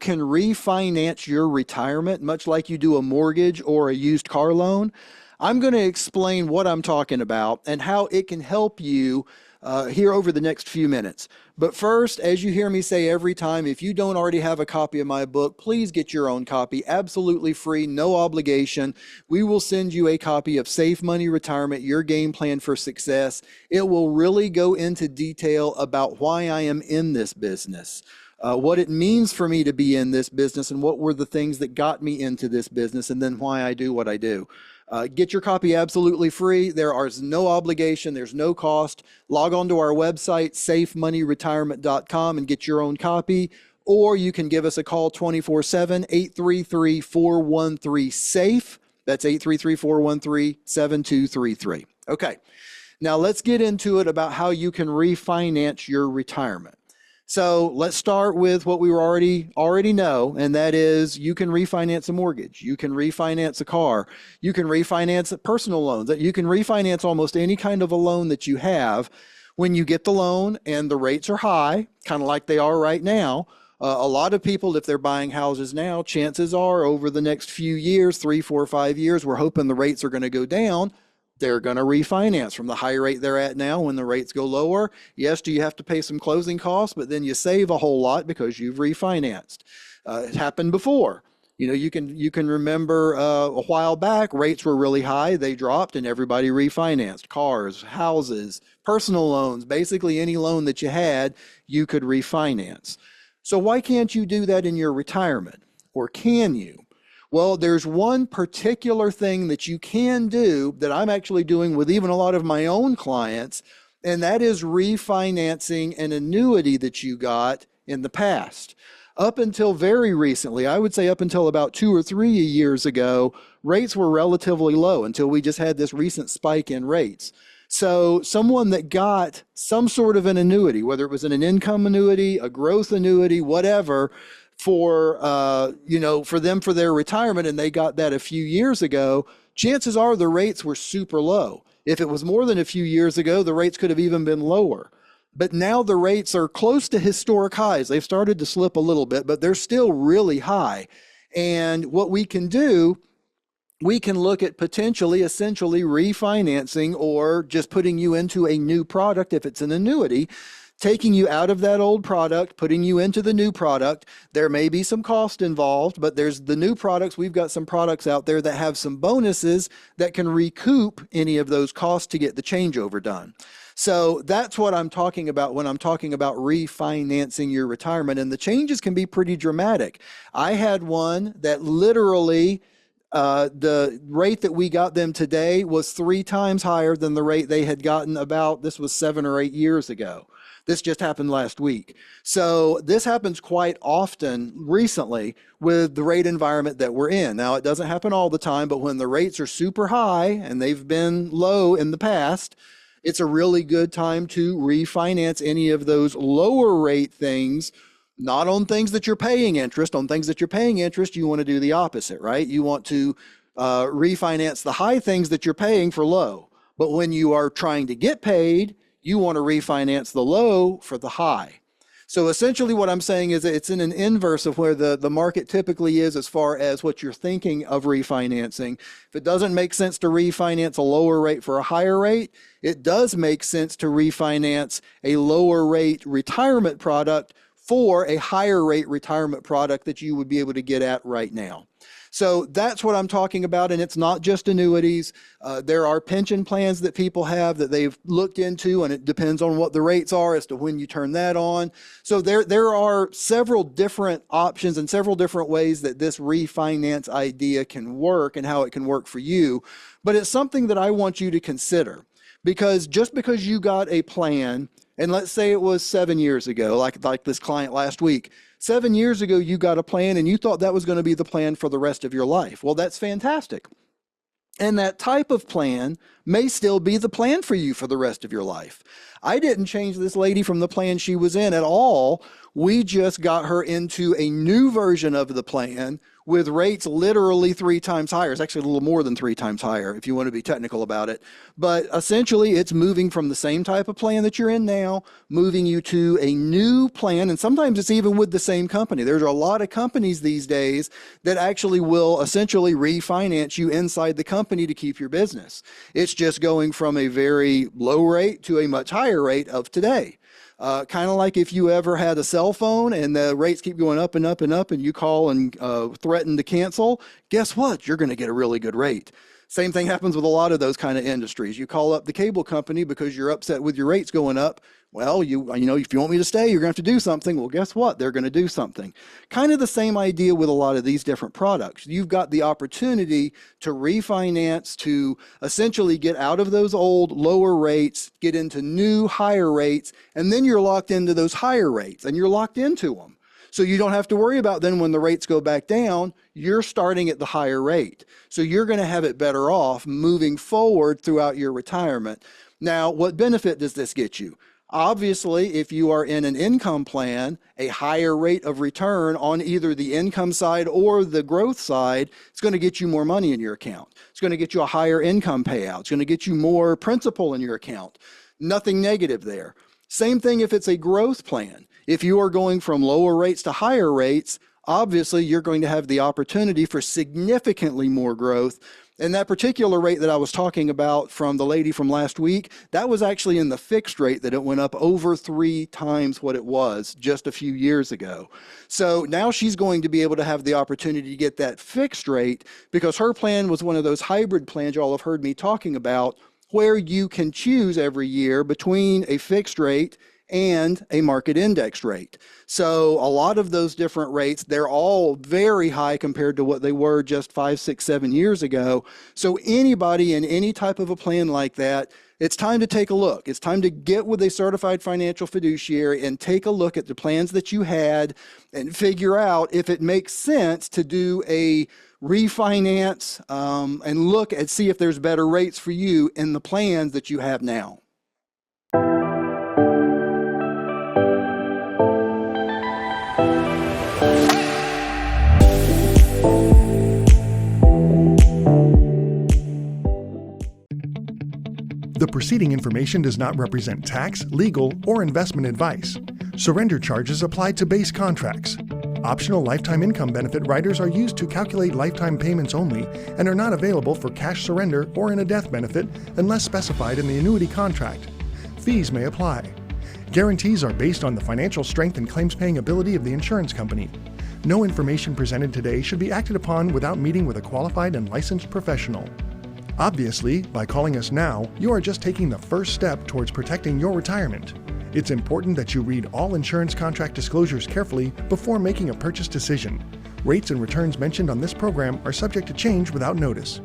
can refinance your retirement, much like you do a mortgage or a used car loan. I'm going to explain what I'm talking about and how it can help you here over the next few minutes. But first, as you hear me say every time, if you don't already have a copy of my book, please get your own copy, absolutely free, no obligation. We will send you a copy of Safe Money Retirement, Your Game Plan for Success. It will really go into detail about why I am in this business. What it means for me to be in this business and what were the things that got me into this business, and then why I do what I do. Get your copy absolutely free. There is no obligation. There's no cost. Log on to our website, safemoneyretirement.com, and get your own copy. Or you can give us a call 24/7, 833-413-SAFE. That's 833-413-7233. Okay, now let's get into it about how you can refinance your retirement. So let's start with what we already know, and that is you can refinance a mortgage, you can refinance a car, you can refinance personal loans, you can refinance almost any kind of a loan that you have. When you get the loan and the rates are high, kind of like they are right now, a lot of people, if they're buying houses now, chances are over the next few years, 3, 4, 5 years, we're hoping the rates are going to go down. They're going to refinance from the high rate they're at now. When the rates go lower, yes, do you have to pay some closing costs, but then you save a whole lot because you've refinanced. It happened before. You know, you can remember a while back, rates were really high, they dropped, and everybody refinanced. Cars, houses, personal loans, basically any loan that you had, you could refinance. So why can't you do that in your retirement? Or can you? Well, there's one particular thing that you can do that I'm actually doing with even a lot of my own clients, and that is refinancing an annuity that you got in the past. Up until very recently, I would say up until about 2 or 3 years ago, rates were relatively low until we just had this recent spike in rates. So someone that got some sort of an annuity, whether it was an income annuity, a growth annuity, whatever, for them for their retirement, and they got that a few years ago, chances are the rates were super low. If it was more than a few years ago, the rates could have even been lower. But now the rates are close to historic highs. They've started to slip a little bit, but they're still really high. And what we can do, we can look at potentially, essentially refinancing or just putting you into a new product if it's an annuity, taking you out of that old product, putting you into the new product. There may be some cost involved, but there's the new products. We've got some products out there that have some bonuses that can recoup any of those costs to get the changeover done. So that's what I'm talking about when I'm talking about refinancing your retirement. And the changes can be pretty dramatic. I had one that literally, the rate that we got them today was 3 times higher than the rate they had gotten this was 7 or 8 years ago. This just happened last week. So this happens quite often recently with the rate environment that we're in. Now, it doesn't happen all the time, but when the rates are super high and they've been low in the past, it's a really good time to refinance any of those lower rate things, not on things that you're paying interest. On things that you're paying interest, you want to do the opposite, right? You want to refinance the high things that you're paying for low. But when you are trying to get paid, you want to refinance the low for the high. So essentially what I'm saying is that it's in an inverse of where the market typically is as far as what you're thinking of refinancing. If it doesn't make sense to refinance a lower rate for a higher rate, it does make sense to refinance a lower rate retirement product for a higher rate retirement product that you would be able to get at right now. So that's what I'm talking about, and it's not just annuities. There are pension plans that people have that they've looked into, and it depends on what the rates are as to when you turn that on. So there are several different options and several different ways that this refinance idea can work and how it can work for you. But it's something that I want you to consider, because just because you got a plan, and let's say it was 7 years ago, like this client last week, 7 years ago, you got a plan and you thought that was going to be the plan for the rest of your life. Well, that's fantastic. And that type of plan may still be the plan for you for the rest of your life. I didn't change this lady from the plan she was in at all. We just got her into a new version of the plan with rates literally 3 times higher. It's actually a little more than 3 times higher if you want to be technical about it. But essentially, it's moving from the same type of plan that you're in now, moving you to a new plan. And sometimes it's even with the same company. There's a lot of companies these days that actually will essentially refinance you inside the company to keep your business. It's just going from a very low rate to a much higher rate of today. Kind of like if you ever had a cell phone and the rates keep going up and up and up and you call and threaten to cancel, guess what? You're going to get a really good rate. Same thing happens with a lot of those kind of industries. You call up the cable company because you're upset with your rates going up. Well, you know, if you want me to stay, you're going to have to do something. Well, guess what? They're going to do something. Kind of the same idea with a lot of these different products. You've got the opportunity to refinance, to essentially get out of those old lower rates, get into new higher rates, and then you're locked into those higher rates and you're locked into them. So you don't have to worry about then when the rates go back down, you're starting at the higher rate. So you're going to have it better off moving forward throughout your retirement. Now, what benefit does this get you? Obviously, if you are in an income plan, a higher rate of return on either the income side or the growth side, it's going to get you more money in your account. It's going to get you a higher income payout. It's going to get you more principal in your account. Nothing negative there. Same thing if it's a growth plan. If you are going from lower rates to higher rates, obviously you're going to have the opportunity for significantly more growth. And that particular rate that I was talking about from the lady from last week, that was actually in the fixed rate that it went up over 3 times what it was just a few years ago. So now she's going to be able to have the opportunity to get that fixed rate because her plan was one of those hybrid plans y'all have heard me talking about where you can choose every year between a fixed rate and a market indexed rate. So a lot of those different rates, they're all very high compared to what they were just 5, 6, 7 years ago. So anybody in any type of a plan like that, it's time to take a look. It's time to get with a certified financial fiduciary and take a look at the plans that you had and figure out if it makes sense to do a refinance and look and see if there's better rates for you in the plans that you have now. The preceding information does not represent tax, legal, or investment advice. Surrender charges apply to base contracts. Optional lifetime income benefit riders are used to calculate lifetime payments only and are not available for cash surrender or in a death benefit unless specified in the annuity contract. Fees may apply. Guarantees are based on the financial strength and claims-paying ability of the insurance company. No information presented today should be acted upon without meeting with a qualified and licensed professional. Obviously, by calling us now, you are just taking the first step towards protecting your retirement. It's important that you read all insurance contract disclosures carefully before making a purchase decision. Rates and returns mentioned on this program are subject to change without notice.